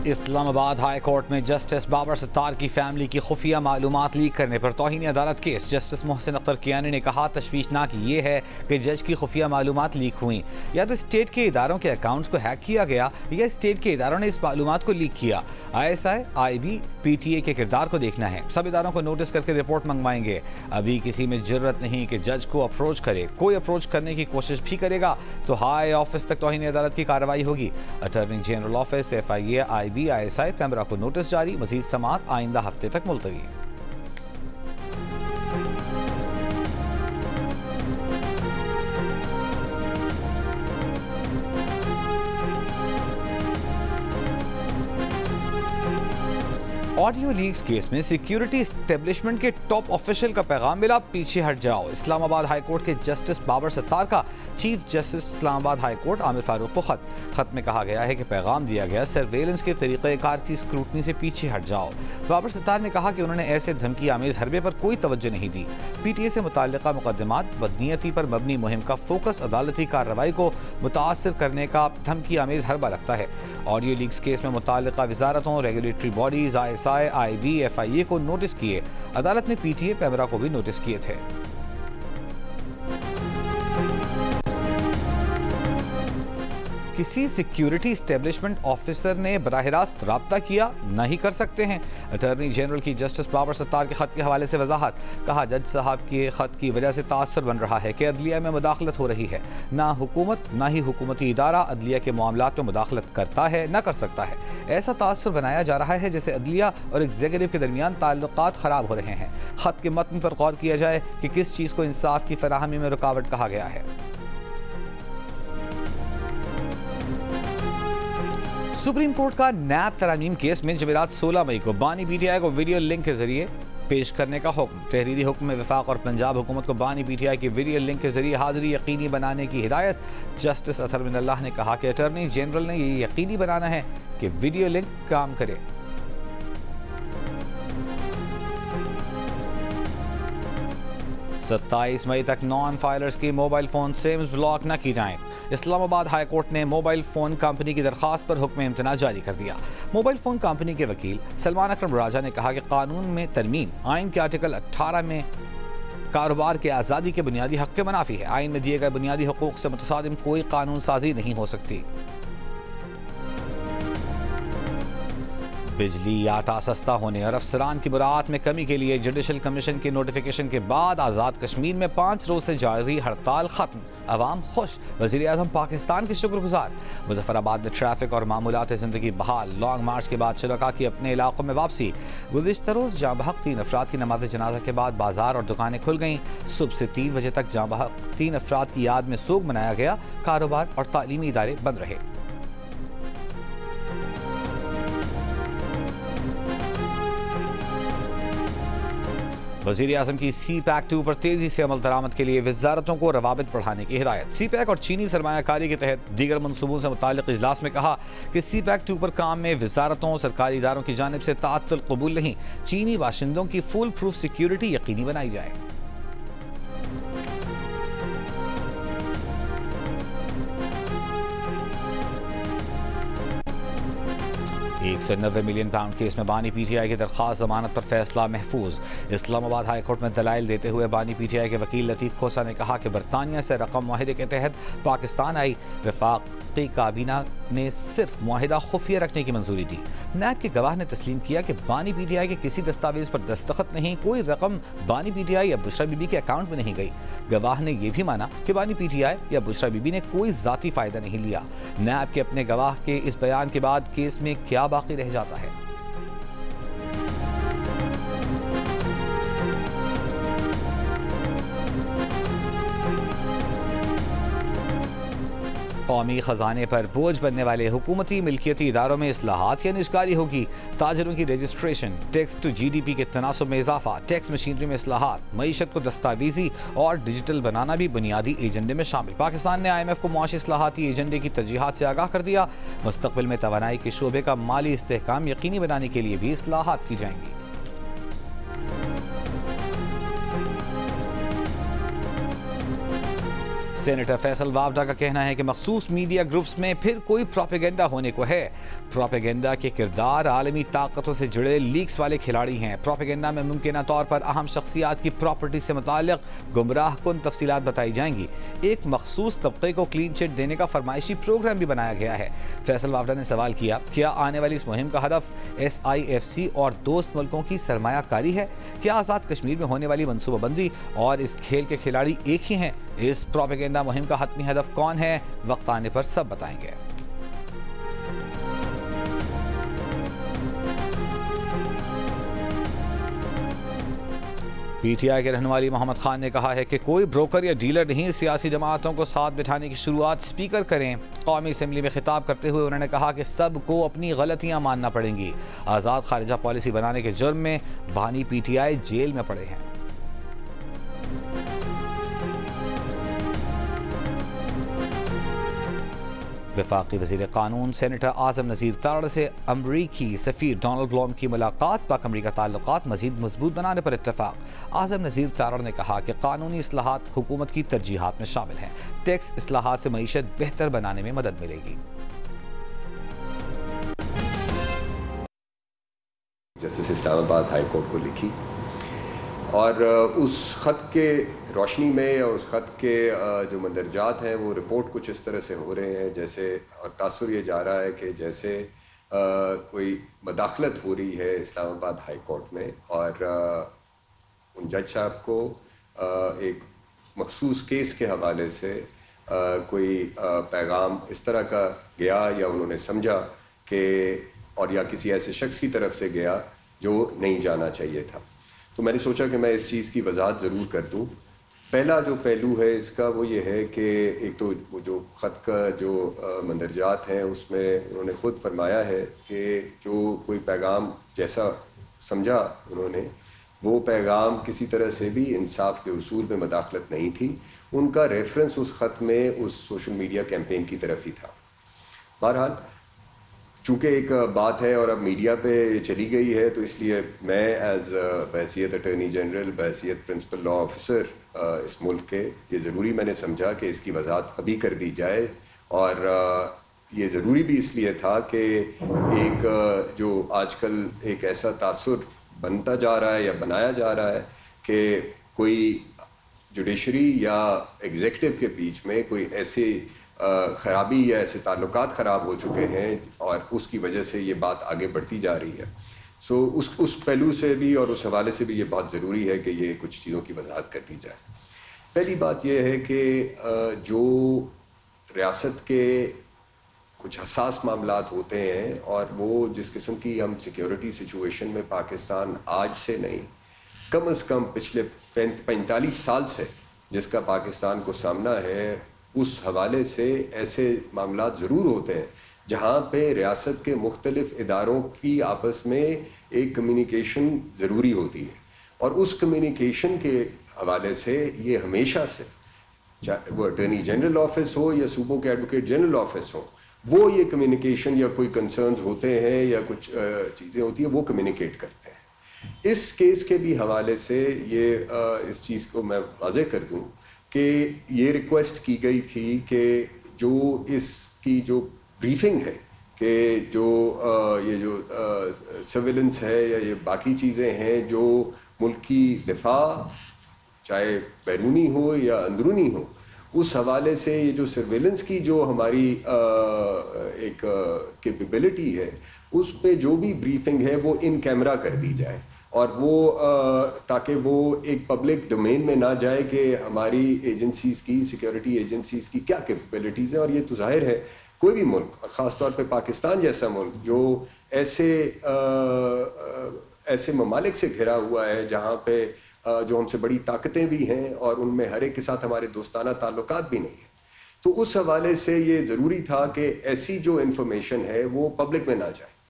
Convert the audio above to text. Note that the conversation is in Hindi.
इस्लामाबाद हाई कोर्ट में जस्टिस बाबर सत्तार की फैमिली की खुफिया मालूमात लीक करने पर तौहीन अदालत केस। जस्टिस मोहसिन अख्तर कियानी ने कहा, तशवीशनाक ये है कि जज की खुफिया मालूमात लीक हुई। या तो स्टेट के इदारों के अकाउंट्स को हैक किया गया या स्टेट के इदारों ने इस मालूमात को लीक किया। ISI, IB, PTA के किरदार को देखना है। सब इदारों को नोटिस करके रिपोर्ट मंगवाएंगे। अभी किसी में जरूरत नहीं कि जज को अप्रोच करे। कोई अप्रोच करने की कोशिश भी करेगा तो हाई ऑफिस तक तौहीन अदालत की कार्रवाई होगी। Attorney general office, FIA, IB, ISI, PEMRA को नोटिस जारी। मजीद समाअत आइंदा हफ्ते तक मुलतवी। ऑडियो लीक्स केस में सिक्योरिटी एस्टेब्लिशमेंट के टॉप ऑफिशियल का पैगाम मिला, पीछे हट जाओ। इस्लामाबाद हाई कोर्ट के जस्टिस बाबर सत्तार का chief justice Islamabad high court Aamir Farooq को खत में कहा गया है कि पैगाम दिया गया, सर्वेलेंस के तरीक़ेकार की स्क्रूटनी से पीछे हट जाओ। बाबर सत्तार ने कहा कि उन्होंने ऐसे धमकी आमेज हरबे पर कोई तवज्जो नहीं दी। PTA से मुताल्लिका मुकदमात बदनीयती पर मबनी मुहिम का फोकस अदालती कार्रवाई को मुतासर करने का धमकी आमेज हरबा लगता है। ऑडियो लीक्स केस में मुताल्लिका वजारतों, regulatory bodies, ISI, IB, FIA को नोटिस किए। अदालत ने PTA, पैमरा को भी नोटिस किए थे। किसी सिक्योरिटी एस्टेब्लिशमेंट ऑफिसर ने बराह रास्त राब्ता किया नहीं कर सकते हैं। अटॉर्नी जनरल की जस्टिस बाबर सत्तार के खत के हवाले से वजाहत। कहा, जज साहब के खत की वजह से तासुर बन रहा है कि अदलिया में मुदाखलत हो रही है। ना हुकूमत ना ही हुकूमती इदारा अदलिया के मामलात में मुदाखलत करता है न कर सकता है। ऐसा तासुर बनाया जा रहा है जैसे अदलिया और एग्जीक्यूटिव के दरमियान ताल्लुकात खराब हो रहे हैं। खत के मतन पर गौर किया जाए कि किस चीज़ को इंसाफ की फराहमी में रुकावट कहा गया है। सुप्रीम कोर्ट का नैब तरमीम केस में जमेरात 16 मई को बानी PTI को वीडियो लिंक के जरिए पेश करने का हुक्म। तहरीरी हुक्म में वफाक और पंजाब हुकूमत को बानी PTI की वीडियो लिंक के जरिए हाजिरी यकीनी बनाने की हिदायत। जस्टिस अतहर मिनल्लाह ने कहा कि अटॉर्नी जनरल ने यह यकीनी बनाना है कि वीडियो लिंक काम करे। 27 मई तक नॉन फाइलर्स की मोबाइल फ़ोन सिम्स ब्लॉक न की जाएं। इस्लामाबाद हाई कोर्ट ने मोबाइल फ़ोन कंपनी की दरख्वास्त पर हुक्म इम्तना जारी कर दिया। मोबाइल फ़ोन कंपनी के वकील सलमान अकरम राजा ने कहा कि कानून में तरमीम आइन के आर्टिकल 18 में कारोबार के आज़ादी के बुनियादी हक़ के मुनाफी है। आइन में दिए गए बुनियादी हुकूक से मुतसादिम कोई कानून साजी नहीं हो सकती। बिजली आटा सस्ता होने और अफसरान की मुराआत में कमी के लिए जुडिशल कमीशन के नोटिफिकेशन के बाद आज़ाद कश्मीर में 5 रोज से जारी हड़ताल खत्म। अवाम खुश, वज़ीर आज़म पाकिस्तान के शुक्रगुजार। मुजफ्फराबाद में ट्रैफिक और मामूलात ज़िंदगी बहाल। लॉन्ग मार्च के बाद शुरका की अपने इलाकों में वापसी। गुज़िश्ता रोज़ जाँ बहक 3 अफराद की नमाज जनाजा के बाद बाजार और दुकानें खुल गईं। सुबह से 3 बजे तक जाँ बहक 3 अफराद की याद में सोग मनाया गया। कारोबार और तालीमी इदारे बंद रहे। वज़ीर आज़म की CPEC 2 पर तेजी से अमल दरामद के लिए वजारतों को रवाबित बढ़ाने की हिदायत। CPEC और चीनी सरमायाकारी के तहत दीगर मनसूबों से मुताल्लिक़ इजलास में कहा कि CPEC 2 पर काम में वजारतों सरकारी इदारों की जानिब से ताअत्तुल कबूल नहीं। चीनी बाशिंदों की फुल प्रूफ सिक्योरिटी यकीनी बनाई जाए। 190 मिलियन पाउंड केस में बानी PTI की दरख्वास्त जमानत पर फैसला महफूज। इस्लामाबाद हाई कोर्ट में दलाइल देते हुए बानी PTI के वकील लतीफ़ खोसा ने कहा कि बरतानिया से रकम मुआहिदे के तहत पाकिस्तान आई। वफाकी काबीना ने सिर्फ मुआहिदा खुफिया रखने की मंजूरी दी। नैब के गवाह ने तस्लीम किया कि बानी PTI के किसी दस्तावेज पर दस्तखत नहीं, कोई रकम बानी PTI या बुशरा बीबी के अकाउंट में नहीं गई। गवाह ने यह भी माना कि बानी PTI या बुशरा बीबी ने कोई जाती फायदा नहीं लिया। नैब के अपने गवाह के इस बयान के बाद केस में क्या बाकी रह जाता है? कौमी खजाने पर बोझ बनने वाले हुकूमती मिल्कियती इदारों में इस्लाहात या निजकारी होगी। ताजरों की रजिस्ट्रेशन, टैक्स टू GDP के तनासुब में इजाफा, टैक्स मशीनरी में इस्लाहात, मईशत को दस्तावेजी और डिजिटल बनाना भी बुनियादी एजेंडे में शामिल। पाकिस्तान ने IMF को मुआशी इस्लाहाती एजेंडे की तरजीहात से आगाह कर दिया। मुस्तकबिल में तवानाई के शोबे का माली इस्तेहकाम यकीनी बनाने के लिए भी इस्लाहात की जाएंगी। सेनेटर फैसल वावडा का कहना है कि मखसूस मीडिया ग्रुप्स में फिर कोई प्रोपेगेंडा होने को है। प्रोपेगेंडा के किरदार आलमी ताकतों से जुड़े लीक्स वाले खिलाड़ी हैं। प्रोपेगेंडा में मुमकिन तौर पर अहम शख्सियात की प्रॉपर्टी से मुताल्लिक गुमराह कुन तफसीलात बताई जाएंगी। एक मखसूस तबके को क्लीन चिट देने का फरमाइशी प्रोग्राम भी बनाया गया है। फैसल वावडा ने सवाल किया, क्या आने वाली इस मुहिम का हदफ SIFC और दोस्त मुल्कों की सरमायाकारी है? क्या आज़ाद कश्मीर में होने वाली मनसूबाबंदी और इस खेल के खिलाड़ी एक ही हैं? इस प्रोपेगेंडा मुहिम का हतमी हदफ कौन है? वक्त आने पर सब बताएंगे। PTI के रहनुमाई मोहम्मद खान ने कहा है कि कोई ब्रोकर या डीलर नहीं, सियासी जमातों को साथ बिठाने की शुरुआत स्पीकर करें। कौमी असम्बली में खिताब करते हुए उन्होंने कहा कि सबको अपनी गलतियां मानना पड़ेंगी। आज़ाद खारिजा पॉलिसी बनाने के जुर्म में बानी PTI जेल में पड़े हैं। वफाकी वज़ीर कानून सेनेटर आज़म नज़ीर तारड़ से अमरीकी सफ़ीर डोनाल्ड ब्लूम की मुलाकात, पाक अमरीका ताल्लुकात मज़ीद मजबूत बनाने पर इत्तफ़ाक़। आज़म नज़ीर तारड़ ने कहा कि कानूनी इस्लाहात हुकूमत की तरजीहात में शामिल हैं। टैक्स इस्लाहात से मईशत बेहतर बनाने में मदद मिलेगी। जस्टिस इस्लामाबाद हाई कोर्ट को लिखी और उस ख़त के रोशनी में और उस ख़त के जो मंदरजात हैं वो रिपोर्ट कुछ इस तरह से हो रहे हैं जैसे, और तासुर ये जा रहा है कि जैसे कोई मदाखलत हो रही है इस्लामाबाद हाई कोर्ट में और उन जज साहब को एक मखसूस केस के हवाले से कोई पैगाम इस तरह का गया या उन्होंने समझा कि, और या किसी ऐसे शख्स की तरफ से गया जो नहीं जाना चाहिए था। तो मैंने सोचा कि मैं इस चीज़ की वजाहत ज़रूर कर दूँ। पहला जो पहलू है इसका वो ये है कि एक तो वो जो ख़त का जो मंदरजात हैं उसमें उन्होंने ख़ुद फरमाया है कि जो कोई पैगाम जैसा समझा उन्होंने, वो पैगाम किसी तरह से भी इंसाफ के उसूल में मदाखलत नहीं थी। उनका रेफरेंस उस ख़त में उस सोशल मीडिया कैंपेन की तरफ ही था। बहरहाल चूँकि एक बात है और अब मीडिया पे चली गई है, तो इसलिए मैं एज़ बहैसियत अटर्नी जनरल, बहैसियत प्रिंसिपल लॉ ऑफिसर इस मुल्क के, ये ज़रूरी मैंने समझा कि इसकी वजाहत अभी कर दी जाए। और ये ज़रूरी भी इसलिए था कि एक जो आजकल एक ऐसा तासुर बनता जा रहा है या बनाया जा रहा है कि कोई जुडिशरी या एग्जीक्यूटिव के बीच में कोई ऐसे ख़राबी या ऐसे ताल्लुकात ख़राब हो चुके हैं और उसकी वजह से ये बात आगे बढ़ती जा रही है। सो उस पहलू से भी और उस हवाले से भी ये बहुत ज़रूरी है कि ये कुछ चीज़ों की वजाहत कर दी जाए। पहली बात ये है कि जो रियासत के कुछ हसास मामलात होते हैं और वो जिस किस्म की हम सिक्योरिटी सिचुएशन में पाकिस्तान आज से नहीं, कम से कम पिछले 45 साल से जिसका पाकिस्तान को सामना है, उस हवाले से ऐसे मामलात ज़रूर होते हैं जहाँ पे रियासत के मुख्तलिफ़ इदारों की आपस में एक कम्युनिकेशन ज़रूरी होती है। और उस कम्युनिकेशन के हवाले से ये हमेशा से, चाहे वो अटर्नी जनरल ऑफिस हो या सूबों के एडवोकेट जनरल ऑफिस हो, वो ये कम्युनिकेशन या कोई कंसर्न्स होते हैं या कुछ चीज़ें होती हैं वो कम्युनिकेट करते हैं। इस केस के भी हवाले से ये इस चीज़ को मैं वाज़ेह कर दूँ कि ये रिक्वेस्ट की गई थी कि जो इसकी जो ब्रीफिंग है कि जो ये जो सर्विलेंस है या ये बाकी चीज़ें हैं जो मुल्क की दिफा चाहे बैरूनी हो या अंदरूनी हो, उस हवाले से ये जो सर्विलेंस की जो हमारी एक कैपेबिलिटी है, उस पे जो भी ब्रीफिंग है वो इन कैमरा कर दी जाए और वो ताकि वो एक पब्लिक डोमेन में ना जाए कि हमारी एजेंसीज़ की, सिक्योरिटी एजेंसीज़ की क्या कैपेबिलिटीज़ हैं। और ये तो जाहिर है कोई भी मुल्क और ख़ास तौर पे पाकिस्तान जैसा मुल्क जो ऐसे ममालिक से घिरा हुआ है जहाँ पे जो हमसे बड़ी ताकतें भी हैं और उनमें हर एक के साथ हमारे दोस्ताना ताल्लुकात भी नहीं हैं, तो उस हवाले से ये ज़रूरी था कि ऐसी जो इन्फॉर्मेशन है वो पब्लिक में ना जाए।